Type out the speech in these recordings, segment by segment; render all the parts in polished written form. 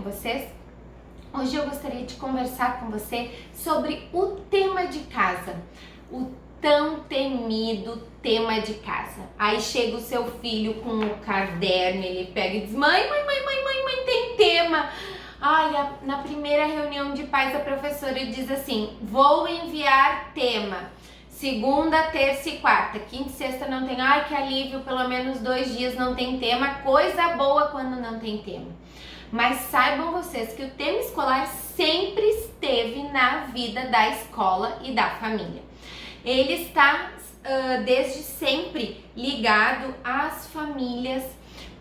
vocês? Hoje eu gostaria de conversar com você sobre o tema de casa, o tão temido tema de casa. Aí chega o seu filho com o caderno, ele pega e diz: mãe, tem tema. Ai, na primeira reunião de pais a professora diz assim: vou enviar tema. Segunda, terça e quarta, quinta e sexta não tem. Ai, que alívio, pelo menos 2 dias não tem tema. Coisa boa quando não tem tema. Mas saibam vocês que o tema escolar sempre esteve na vida da escola e da família. Ele está desde sempre ligado às famílias,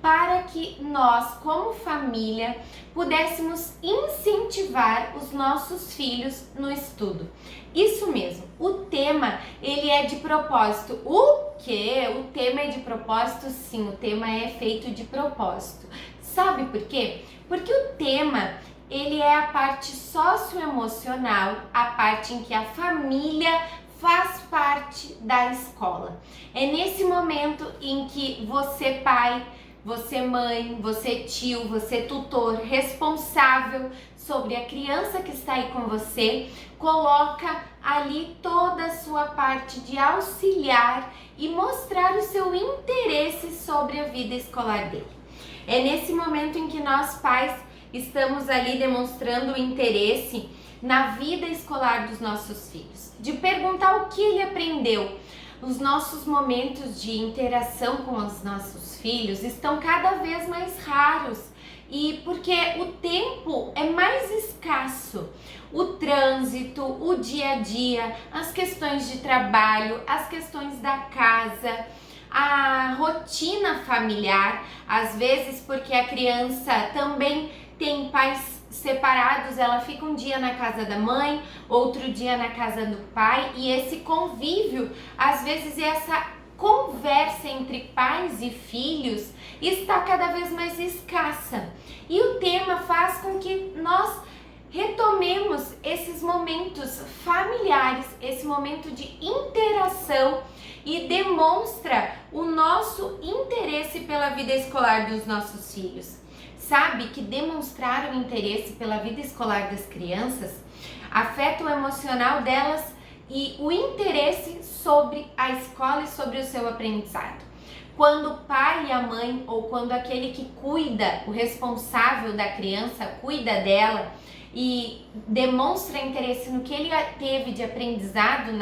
para que nós, como família, pudéssemos incentivar os nossos filhos no estudo. Isso mesmo, o tema, ele é de propósito. O quê? O tema é de propósito? Sim, o tema é feito de propósito. Sabe por quê? Porque o tema, ele é a parte socioemocional, a parte em que a família faz parte da escola. É nesse momento em que você, pai, você mãe, você tio, você tutor, responsável sobre a criança que está aí com você, coloca ali toda a sua parte de auxiliar e mostrar o seu interesse sobre a vida escolar dele. É nesse momento em que nós pais estamos ali demonstrando o interesse na vida escolar dos nossos filhos, de perguntar o que ele aprendeu. Os nossos momentos de interação com os nossos filhos estão cada vez mais raros, e porque o tempo é mais escasso. O trânsito, o dia a dia, as questões de trabalho, as questões da casa, a rotina familiar, às vezes porque a criança também tem pais separados, ela fica um dia na casa da mãe, outro dia na casa do pai, e esse convívio, às vezes essa conversa entre pais e filhos está cada vez mais escassa. E o tema faz com que nós retomemos esses momentos familiares, esse momento de interação, e demonstra o nosso interesse pela vida escolar dos nossos filhos. Sabe que demonstrar o interesse pela vida escolar das crianças afeta o emocional delas e o interesse sobre a escola e sobre o seu aprendizado. Quando o pai e a mãe, ou quando aquele que cuida, o responsável da criança, cuida dela e demonstra interesse no que ele teve de aprendizado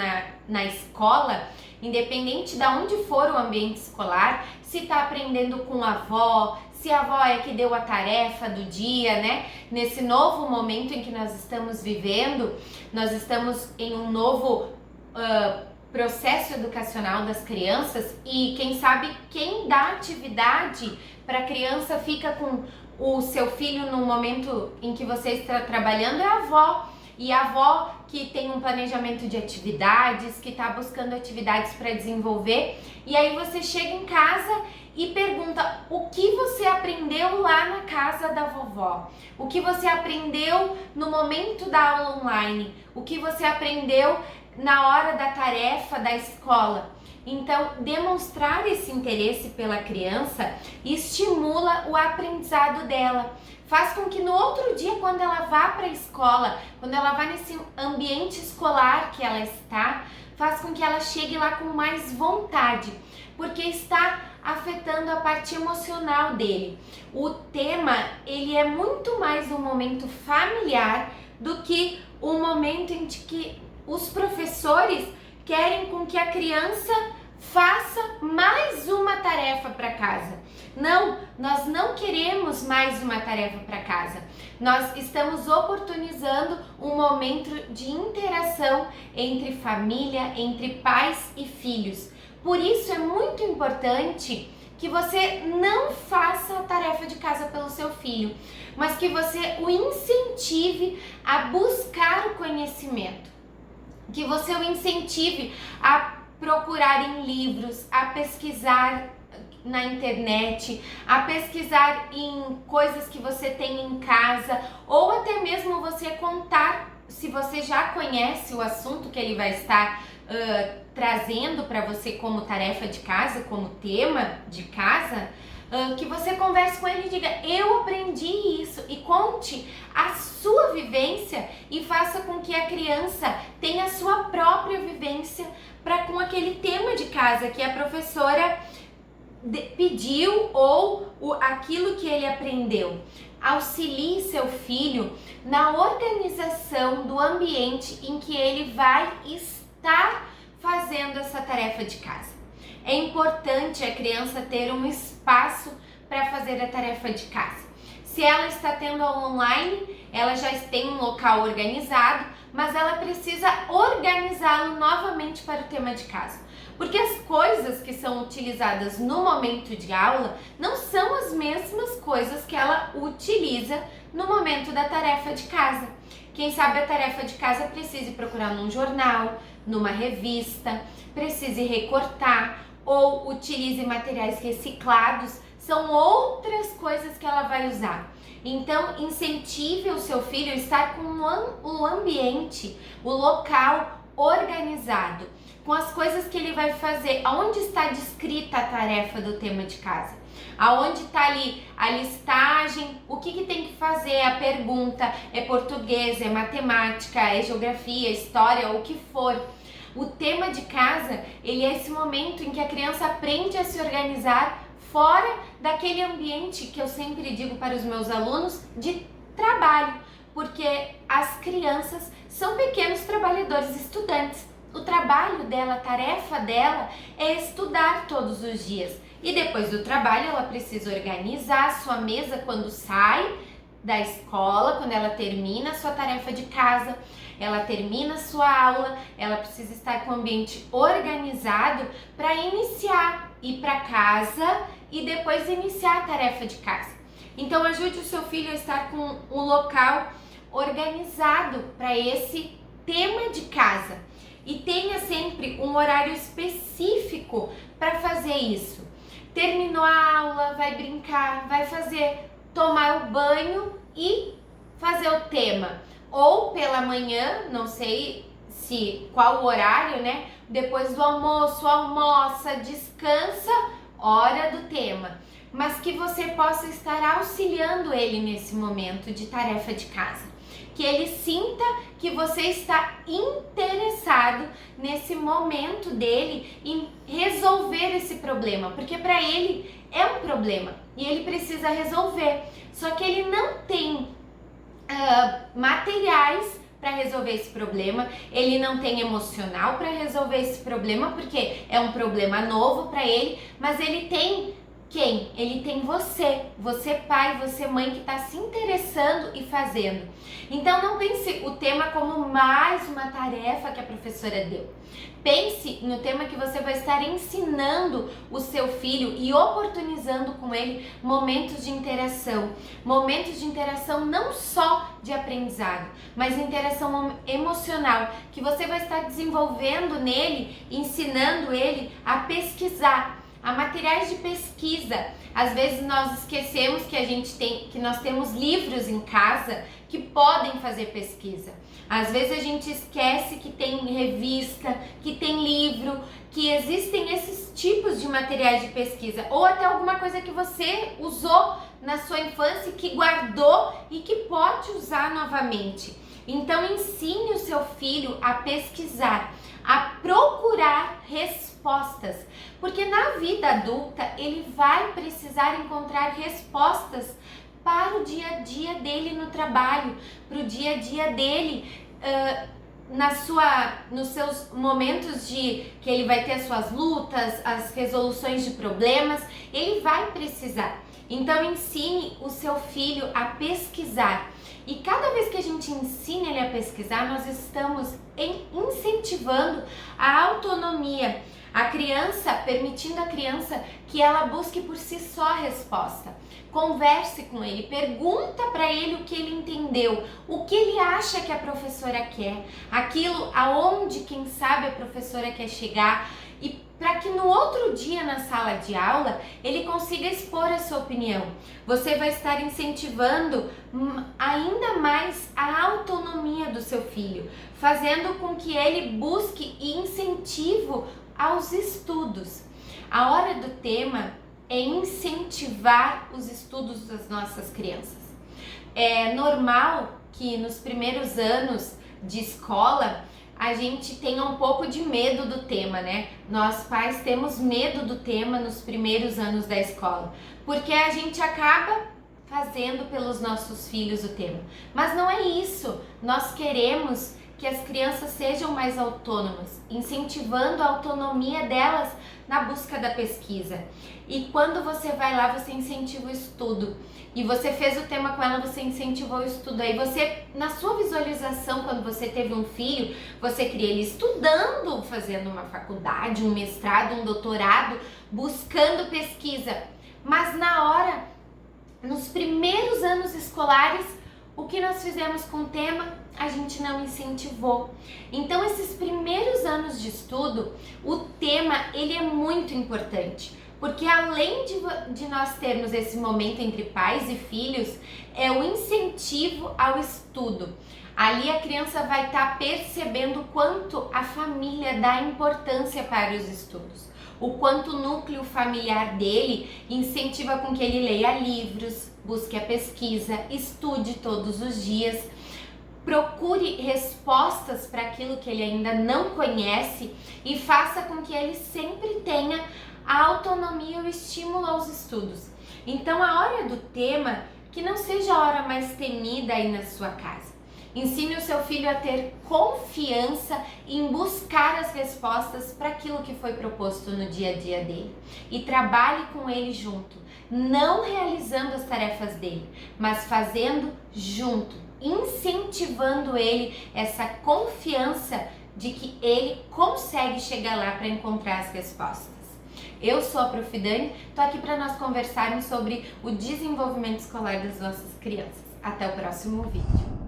na escola, independente de onde for o ambiente escolar, se está aprendendo com a avó, se a avó é que deu a tarefa do dia, né? Nesse novo momento em que nós estamos vivendo, nós estamos em um novo processo educacional das crianças, e quem sabe quem dá atividade para a criança fica com o seu filho no momento em que você está trabalhando é a avó. E a avó que tem um planejamento de atividades, que está buscando atividades para desenvolver, e aí você chega em casa e pergunta o que você aprendeu lá na casa da vovó, o que você aprendeu no momento da aula online, o que você aprendeu na hora da tarefa da escola. Então, demonstrar esse interesse pela criança estimula o aprendizado dela. Faz com que no outro dia, quando ela vá para a escola, quando ela vá nesse ambiente escolar que ela está, faz com que ela chegue lá com mais vontade, porque está afetando a parte emocional dele. O tema, ele é muito mais um momento familiar do que um momento em que os professores querem com que a criança faça mais uma tarefa para casa. Não, nós não queremos mais uma tarefa para casa. Nós estamos oportunizando um momento de interação entre família, entre pais e filhos. Por isso é muito importante que você não faça a tarefa de casa pelo seu filho, mas que você o incentive a buscar o conhecimento, que você o incentive a procurar em livros, a pesquisar na internet, a pesquisar em coisas que você tem em casa, ou até mesmo você contar, se você já conhece o assunto que ele vai estar trazendo para você como tarefa de casa, como tema de casa, que você converse com ele e diga: eu aprendi isso, e conte a sua vivência e faça com que a criança tenha a sua própria vivência com aquele tema de casa que a professora pediu ou aquilo que ele aprendeu. Auxilie seu filho na organização do ambiente em que ele vai estar fazendo essa tarefa de casa. É importante a criança ter um espaço para fazer a tarefa de casa. Se ela está tendo aula online, ela já tem um local organizado, mas ela precisa organizá-lo novamente para o tema de casa. Porque as coisas que são utilizadas no momento de aula não são as mesmas coisas que ela utiliza no momento da tarefa de casa. Quem sabe a tarefa de casa precise procurar num jornal, numa revista, precise recortar ou utilize materiais reciclados. São outras coisas que ela vai usar. Então, incentive o seu filho a estar com o ambiente, o local organizado, com as coisas que ele vai fazer, aonde está descrita a tarefa do tema de casa, aonde está ali a listagem, o que tem que fazer, a pergunta, é português, é matemática, é geografia, história, o que for. O tema de casa, ele é esse momento em que a criança aprende a se organizar fora daquele ambiente que eu sempre digo para os meus alunos de trabalho, porque as crianças são pequenos trabalhadores, estudantes. O trabalho dela, a tarefa dela é estudar todos os dias. E depois do trabalho ela precisa organizar a sua mesa quando sai da escola, quando ela termina a sua tarefa de casa, ela termina a sua aula, ela precisa estar com o ambiente organizado para iniciar, ir para casa e depois iniciar a tarefa de casa. Então ajude o seu filho a estar com um local organizado para esse tema de casa. E tenha sempre um horário específico para fazer isso. Terminou a aula, vai brincar, vai tomar o banho e fazer o tema. Ou pela manhã, não sei qual o horário, né? Depois do almoço, almoça, descansa, hora do tema. Mas que você possa estar auxiliando ele nesse momento de tarefa de casa. Que ele sinta que você está interessado nesse momento dele em resolver esse problema, porque para ele é um problema e ele precisa resolver, só que ele não tem materiais para resolver esse problema, ele não tem emocional para resolver esse problema, porque é um problema novo para ele, mas ele tem quem? Ele tem você pai, você mãe que está se interessando e fazendo. Então não pense o tema como mais uma tarefa que a professora deu. Pense no tema que você vai estar ensinando o seu filho e oportunizando com ele momentos de interação não só de aprendizado, mas interação emocional, que você vai estar desenvolvendo nele, ensinando ele a pesquisar. Há materiais de pesquisa. Às vezes nós esquecemos que nós temos livros em casa que podem fazer pesquisa. Às vezes a gente esquece que tem revista, que tem livro, que existem esses tipos de materiais de pesquisa, ou até alguma coisa que você usou na sua infância e que guardou e que pode usar novamente. Então ensine o seu filho a pesquisar, a procurar respostas, porque na vida adulta ele vai precisar encontrar respostas para o dia a dia dele no trabalho, para o dia a dia dele nos seus momentos que ele vai ter as suas lutas, as resoluções de problemas, ele vai precisar. Então ensine o seu filho a pesquisar. E cada vez que a gente ensina ele a pesquisar, nós estamos incentivando a autonomia, a criança, permitindo a criança que ela busque por si só a resposta. Converse com ele, pergunta para ele o que ele entendeu, o que ele acha que a professora quer, aquilo aonde, quem sabe, a professora quer chegar, e para que no outro dia na sala de aula ele consiga expor a sua opinião. Você vai estar incentivando ainda mais a autonomia do seu filho, fazendo com que ele busque incentivo aos estudos. A hora do tema é incentivar os estudos das nossas crianças. É normal que nos primeiros anos de escola a gente tenha um pouco de medo do tema, né? Nós pais temos medo do tema nos primeiros anos da escola, porque a gente acaba fazendo pelos nossos filhos o tema. Mas não é isso. Nós queremos que as crianças sejam mais autônomas, incentivando a autonomia delas na busca da pesquisa. E quando você vai lá, você incentiva o estudo. E você fez o tema com ela, você incentivou o estudo. Aí você, na sua visualização, quando você teve um filho, você cria ele estudando, fazendo uma faculdade, um mestrado, um doutorado, buscando pesquisa. Mas na hora, nos primeiros anos escolares, o que nós fizemos com o tema? A gente não incentivou. Então, esses primeiros anos de estudo, o tema, ele é muito importante. Porque além de nós termos esse momento entre pais e filhos, é o incentivo ao estudo. Ali a criança vai estar percebendo o quanto a família dá importância para os estudos. O quanto o núcleo familiar dele incentiva com que ele leia livros, busque a pesquisa, estude todos os dias, procure respostas para aquilo que ele ainda não conhece e faça com que ele sempre tenha a autonomia e o estímulo aos estudos. Então, a hora do tema, que não seja a hora mais temida aí na sua casa. Ensine o seu filho a ter confiança em buscar as respostas para aquilo que foi proposto no dia a dia dele. E trabalhe com ele junto, não realizando as tarefas dele, mas fazendo junto, incentivando ele essa confiança de que ele consegue chegar lá para encontrar as respostas. Eu sou a Prof. Dani, tô aqui para nós conversarmos sobre o desenvolvimento escolar das nossas crianças. Até o próximo vídeo.